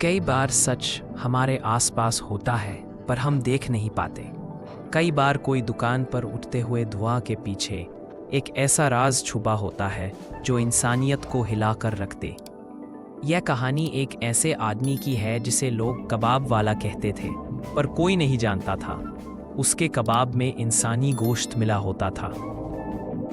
कई बार सच हमारे आसपास होता है पर हम देख नहीं पाते। कई बार कोई दुकान पर उठते हुए धुआं के पीछे एक ऐसा राज छुपा होता है जो इंसानियत को हिलाकर रख दे। यह कहानी एक ऐसे आदमी की है जिसे लोग कबाब वाला कहते थे, पर कोई नहीं जानता था उसके कबाब में इंसानी गोश्त मिला होता था।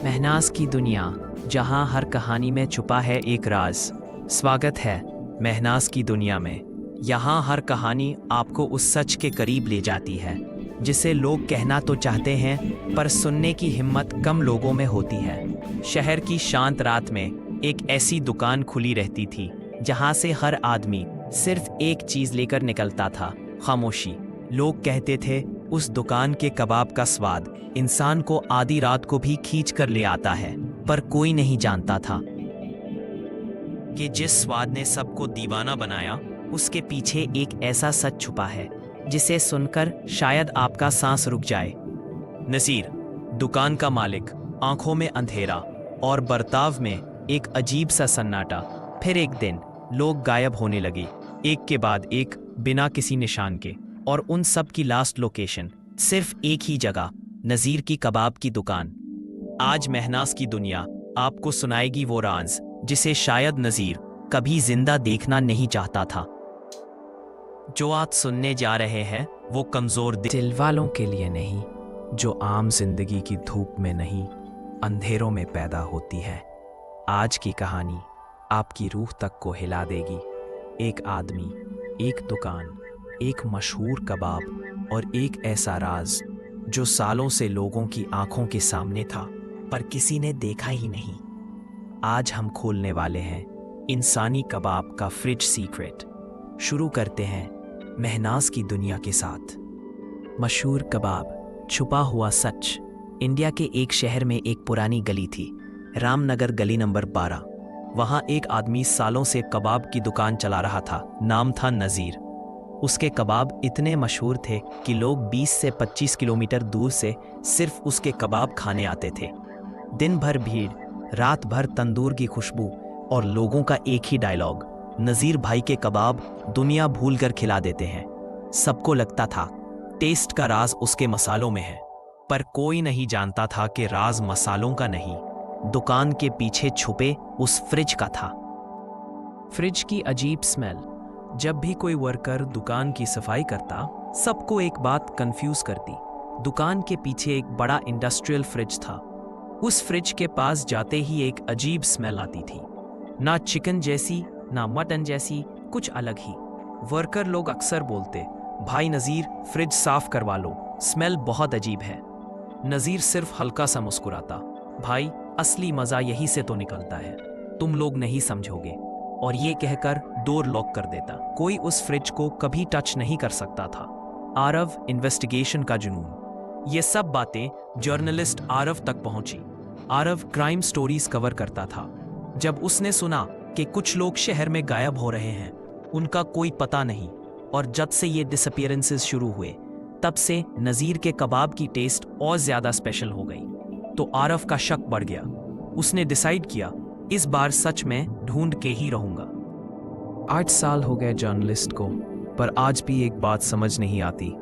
महनाज की दुनिया, जहां हर कहानी में छुपा है एक राज। स्वागत है महनाज की दुनिया में। यहाँ हर कहानी आपको उस सच के करीब ले जाती है जिसे लोग कहना तो चाहते हैं पर सुनने की हिम्मत कम लोगों में होती है। शहर की शांत रात में एक ऐसी दुकान खुली रहती थी जहाँ से हर आदमी सिर्फ एक चीज लेकर निकलता था, खामोशी। लोग कहते थे उस दुकान के कबाब का स्वाद इंसान को आधी रात को भी खींच कर ले आता है, पर कोई नहीं जानता था कि जिस स्वाद ने सबको दीवाना बनाया उसके पीछे एक ऐसा सच छुपा है जिसे सुनकर शायद आपका सांस रुक जाए। नसीर, दुकान का मालिक, आंखों में अंधेरा और बर्ताव में एक अजीब सा सन्नाटा। फिर एक दिन लोग गायब होने लगे, एक के बाद एक, बिना किसी निशान के। और उन सब की लास्ट लोकेशन सिर्फ एक ही जगह, नजीर की कबाब की दुकान। आज महनाज की दुनिया आपको सुनाएगी वो राज जिसे शायद नजीर कभी जिंदा देखना नहीं चाहता था। जो आज सुनने जा रहे हैं वो कमजोर दिल वालों के लिए नहीं, जो आम जिंदगी की धूप में नहीं, अंधेरों में पैदा होती है। आज की कहानी आपकी रूह तक को हिला देगी। एक आदमी, एक दुकान, एक मशहूर कबाब और एक ऐसा राज जो सालों से लोगों की आंखों के सामने था पर किसी ने देखा ही नहीं। आज हम खोलने वाले हैं इंसानी कबाब का फ्रिज सीक्रेट। शुरू करते हैं महनाज की दुनिया के साथ। मशहूर कबाब, छुपा हुआ सच। इंडिया के एक शहर में एक पुरानी गली थी, रामनगर गली नंबर 12। वहां एक आदमी सालों से कबाब की दुकान चला रहा था। नाम था नजीर। उसके कबाब इतने मशहूर थे कि लोग 20 से 25 किलोमीटर दूर से सिर्फ उसके कबाब खाने आते थे। दिन भर भीड़, रात भर तंदूर की खुशबू और लोगों का एक ही डायलॉग, नजीर भाई के कबाब दुनिया भूल कर खिला देते हैं। सबको लगता था टेस्ट का राज उसके मसालों में है, पर कोई नहीं जानता था कि राज मसालों का नहीं, दुकान के पीछे छुपे उस फ्रिज का था। फ्रिज की अजीब स्मेल। जब भी कोई वर्कर दुकान की सफाई करता, सबको एक बात कंफ्यूज करती। दुकान के पीछे एक बड़ा इंडस्ट्रियल फ्रिज था। उस फ्रिज के पास जाते ही एक अजीब स्मेल आती थी, ना चिकन जैसी ना मटन जैसी, कुछ अलग ही। वर्कर लोग अक्सर बोलते, भाई नजीर फ्रिज साफ करवा लो, स्मेल बहुत अजीब है। नजीर सिर्फ हल्का सा मुस्कुराता, भाई असली मजा यही से तो निकलता है, तुम लोग नहीं समझोगे। और ये कहकर डोर लॉक कर देता। कोई उस फ्रिज को कभी टच नहीं कर सकता था। आरव, इन्वेस्टिगेशन का जुनून। ये सब बातें जर्नलिस्ट आरव तक पहुंची। आरव क्राइम स्टोरीज कवर करता था। जब उसने सुना कि कुछ लोग शहर में गायब हो रहे हैं, उनका कोई पता नहीं, और जब से ये डिसअपीयरेंसेस शुरू हुए तब से नजीर के कबाब की टेस्ट और ज्यादा स्पेशल हो गई। तो आरव का शक बढ़ गया। उसने डिसाइड किया इस बार सच में ढूंढ के ही रहूंगा। 8 साल हो गए जर्नलिस्ट को, पर आज भी एक बात समझ नहीं आती,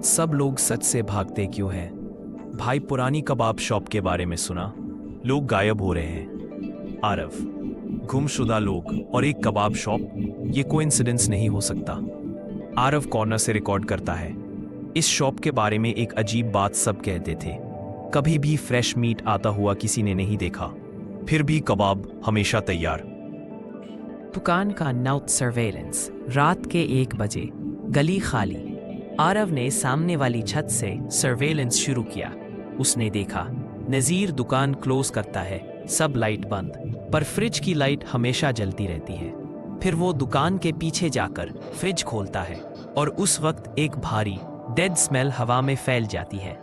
सब लोग सच से भागते क्यों हैं? भाई, पुरानी कबाब शॉप के बारे में सुना, लोग गायब हो रहे हैं। आरव, गुमशुदा लोग और एक कबाब शॉप, ये कोइंसिडेंस नहीं हो सकता। आरव कॉर्नर से रिकॉर्ड करता है। इस शॉप के बारे में एक अजीब बात सब कहते थे, कभी भी फ्रेश मीट आता हुआ किसी ने नहीं देखा, फिर भी कबाब हमेशा तैयार। दुकान का नाइट सर्वेलेंस। रात के 1 बजे, गली खाली। आरव ने सामने वाली छत से सर्वेलेंस शुरू किया। उसने देखा नजीर दुकान क्लोज करता है, सब लाइट बंद, पर फ्रिज की लाइट हमेशा जलती रहती है। फिर वो दुकान के पीछे जाकर फ्रिज खोलता है और उस वक्त एक भारी डेड स्मेल हवा में फैल जाती है।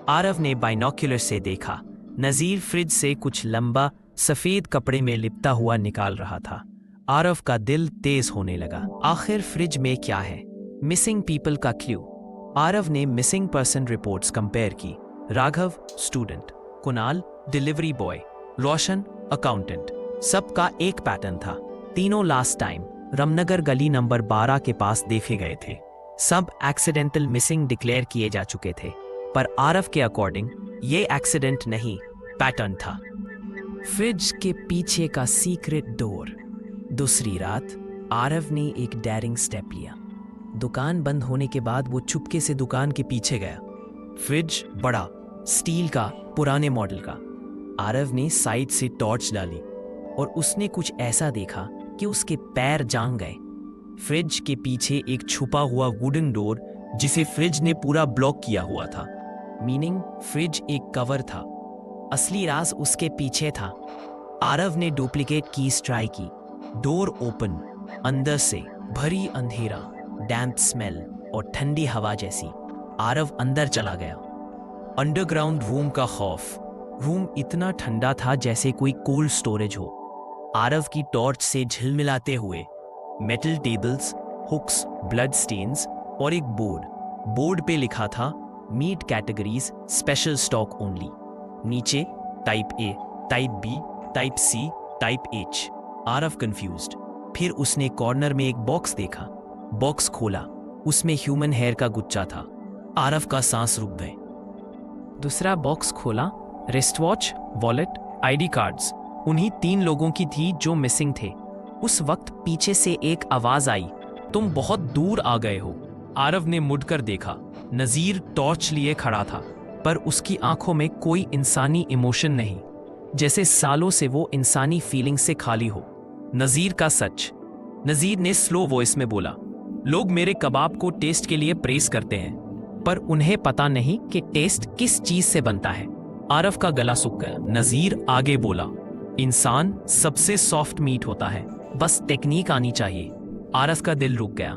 आरव ने बाइनोक्यूलर से देखा, नजीर फ्रिज से कुछ लंबा सफेद कपड़े में लिपटा हुआ निकाल रहा था। आरव का दिल तेज होने लगा। आखिर फ्रिज में क्या है? मिसिंग पीपल का क्लू। आरव ने मिसिंग पर्सन रिपोर्ट्स कंपेयर की। Raghav, student; Kunal, delivery boy; Roshan, accountant. सबका एक पैटर्न था, तीनों लास्ट टाइम रामनगर गली नंबर 12 के पास देखे गए थे। सब एक्सीडेंटल मिसिंग डिक्लेयर किए जा चुके थे, पर आरव के अकॉर्डिंग ये एक्सीडेंट नहीं, पैटर्न था। फ्रिज के पीछे का सीक्रेट डोर। दूसरी रात आरव ने एक डेयरिंग स्टेप लिया। दुकान बंद होने के बाद वो चुपके से दुकान के पीछे गया। फ्रिज बड़ा, स्टील का, पुराने मॉडल का। आरव ने साइड से टॉर्च डाली और उसने कुछ ऐसा देखा कि उसके पैर जाम गए। फ्रिज के पीछे एक छुपा हुआ वुडन डोर जिसे फ्रिज ने पूरा ब्लॉक किया हुआ था, मीनिंग फ्रिज एक कवर था। असली राज उसके पीछे था। आरव ने डुप्लीकेट कीज ट्राई की। डोर ओपन, अंदर से भरी अंधेरा, डैम्प स्मेल और ठंडी हवा जैसी। आरव अंदर चला गया। अंडरग्राउंड रूम का खौफ। रूम इतना ठंडा था जैसे कोई कोल्ड स्टोरेज हो। आरव की टॉर्च से झिलमिलाते हुए metal tables, hooks, blood stains और एक बोर्ड पे लिखा था meat categories, special stock only. नीचे type A, type B, type C, type H. Aarav confused. फिर उसने कॉर्नर में एक बॉक्स देखा। बॉक्स खोला, उसमें ह्यूमन हेयर का गुच्छा था। आरव का सांस रुक गए। दूसरा बॉक्स खोला, wrist watch, wallet, ID cards. उन्हीं 3 लोगों की थी जो मिसिंग थे। उस वक्त पीछे से एक आवाज आई, तुम बहुत दूर आ गए हो। आरव ने मुड़कर देखा। नजीर टॉर्च लिए खड़ा था, पर उसकी आंखों में कोई इंसानी इमोशन नहीं, जैसे सालों से वो इंसानी फीलिंग से खाली हो। नजीर का सच। नजीर ने स्लो वॉइस में बोला, लोग मेरे कबाब को टेस्ट के लिए प्रेस करते हैं, पर उन्हें पता नहीं कि टेस्ट किस चीज से बनता है। आरव का गला सूख गया। नजीर आगे बोला, इंसान सबसे सॉफ्ट मीट होता है, बस टेक्निक आनी चाहिए। आरव का दिल रुक गया।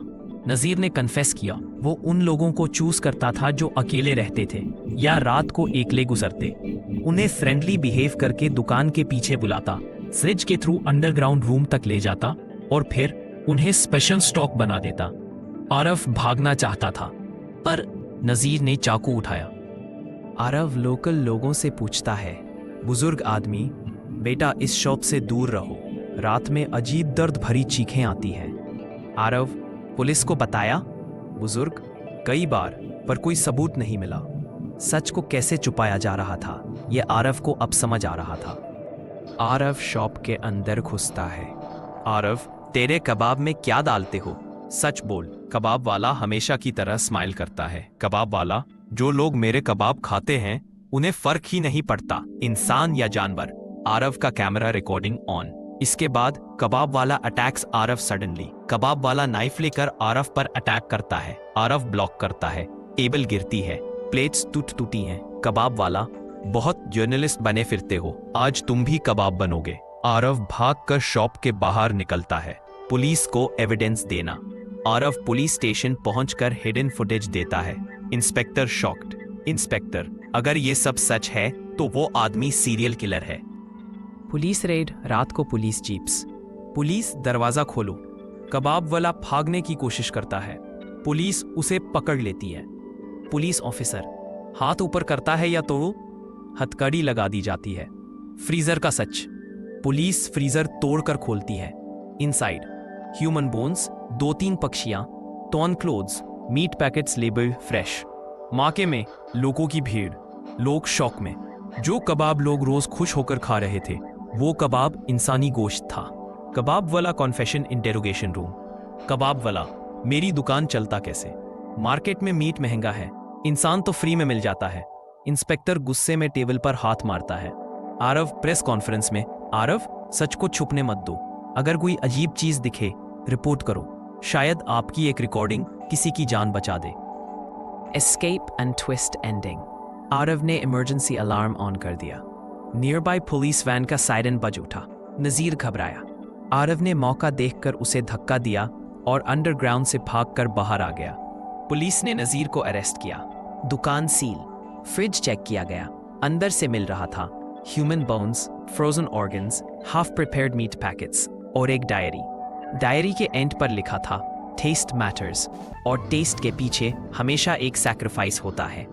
नजीर ने कन्फेस किया, वो उन लोगों को चूज करता था जो अकेले रहते थे या रात को एकले गुजरते। उन्हें फ्रेंडली बिहेव करके दुकान के पीछे बुलाता, फ्रिज के थ्रू अंडरग्राउंड रूम तक ले जाता और फिर उन्हें स्पेशल स्टॉक बना देता। आरव भागना चाहता था, पर नजीर ने चाकू उठाया। आरव लोकल लोगों से पूछता है, बुजुर्ग आदमी, बेटा इस शॉप से दूर रहो, रात में अजीब दर्द भरी चीखें आती हैं। आरव, पुलिस को बताया? बुजुर्ग, कई बार, पर कोई सबूत नहीं मिला। सच को कैसे छुपाया जा रहा था, यह आरव को अब समझ आ रहा था। आरव शॉप के अंदर घुसता है। आरव, तेरे कबाब में क्या डालते हो? सच बोल। कबाब वाला हमेशा की तरह स्माइल करता है। कबाब वाला, जो लोग मेरे कबाब खाते हैं उन्हें फर्क ही नहीं पड़ता, इंसान या जानवर। आरव का कैमरा रिकॉर्डिंग ऑन। इसके बाद कबाब वाला अटैक्स आरव सडनली। कबाब वाला नाइफ लेकर आरव पर अटैक करता है। आरव ब्लॉक करता है। टेबल गिरती है, प्लेट्स टूटी हैं। कबाब वाला, बहुत जर्नलिस्ट बने फिरते हो, आज तुम भी कबाब बनोगे। आरव भागकर शॉप के बाहर निकलता है। पुलिस को एविडेंस देना। आरव पुलिस स्टेशन पहुंचकर हिडन फुटेज देता है। Inspector shocked. इंस्पेक्टर, अगर ये सब सच है तो वो आदमी सीरियल किलर है। पुलिस रेड, रात को पुलिस जीप्स। पुलिस, दरवाजा खोलो। कबाब वाला भागने की कोशिश करता है। पुलिस उसे पकड़ लेती है। पुलिस ऑफिसर, हाथ ऊपर करता है या तोड़ो। हथकड़ी लगा दी जाती है। फ्रीजर का सच। पुलिस फ्रीजर तोड़कर खोलती है। इनसाइड ह्यूमन बोन्स, 2-3 पक्षियां, torn clothes, meat packets labelled fresh. मार्के में लोगों की भीड़, लोग शॉक में। जो कबाब लोग रोज खुश होकर खा रहे थे, वो कबाब इंसानी गोश्त था। कबाब वाला कॉन्फेशन इंटेरोगेशन रूम। कबाब वाला, मेरी दुकान चलता कैसे? मार्केट में मीट महंगा है, इंसान तो फ्री में मिल जाता है। इंस्पेक्टर गुस्से में टेबल पर हाथ मारता है। आरव प्रेस कॉन्फ्रेंस में, आरव, सच को छुपने मत दो। अगर कोई अजीब चीज दिखे रिपोर्ट करो, शायद आपकी एक रिकॉर्डिंग किसी की जान बचा दे। Escape and twist ending. Aarav ने इमरजेंसी अलार्म ऑन कर दिया। नियर बाय पुलिस वैन का सायरन बज उठा। नजीर घबराया। आरव ने मौका देखकर उसे धक्का दिया और अंडरग्राउंड से भागकर बाहर आ गया। पुलिस ने नजीर को अरेस्ट किया। दुकान सील। फ्रिज चेक किया गया। अंदर से मिल रहा था human bones, frozen organs, half prepared meat packets और एक डायरी। डायरी के एंड पर लिखा था टेस्ट मैटर्स, और टेस्ट के पीछे हमेशा एक सैक्रिफाइस होता है।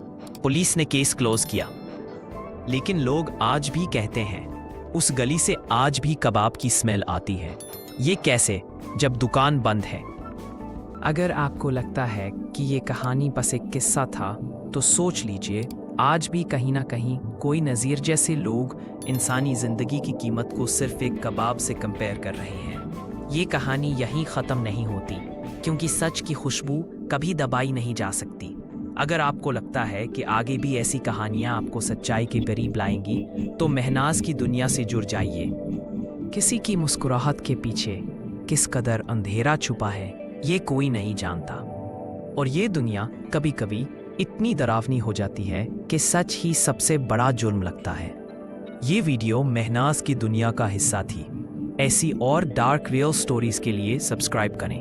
पुलिस ने केस क्लोज किया। लेकिन लोग आज भी कहते हैं, उस गली से आज भी कबाब की स्मेल आती है। ये कैसे? जब दुकान बंद है। अगर आपको लगता है कि ये कहानी बस एक किस्सा था, तो सोच लीजिए, आज भी कहीं ना कहीं कोई नज़ीर जैसे लोग इंसानी ज़िंदगी की कीमत को सिर्फ एक कबाब से कंपेयर कर रहे हैं। ये कहानी यहीं ख़त्म नहीं होती, क्योंकि सच की खुशबू कभी दबाई नहीं जा सकती। अगर आपको लगता है कि आगे भी ऐसी कहानियाँ आपको सच्चाई के करीब लाएंगी, तो महनाज की दुनिया से जुड़ जाइए। किसी की मुस्कुराहट के पीछे किस कदर अंधेरा छुपा है, ये कोई नहीं जानता। और ये दुनिया कभी कभी इतनी डरावनी हो जाती है कि सच ही सबसे बड़ा जुर्म लगता है। ये वीडियो महनाज की दुनिया का हिस्सा थी। ऐसी और डार्क रियल स्टोरीज के लिए सब्सक्राइब करें।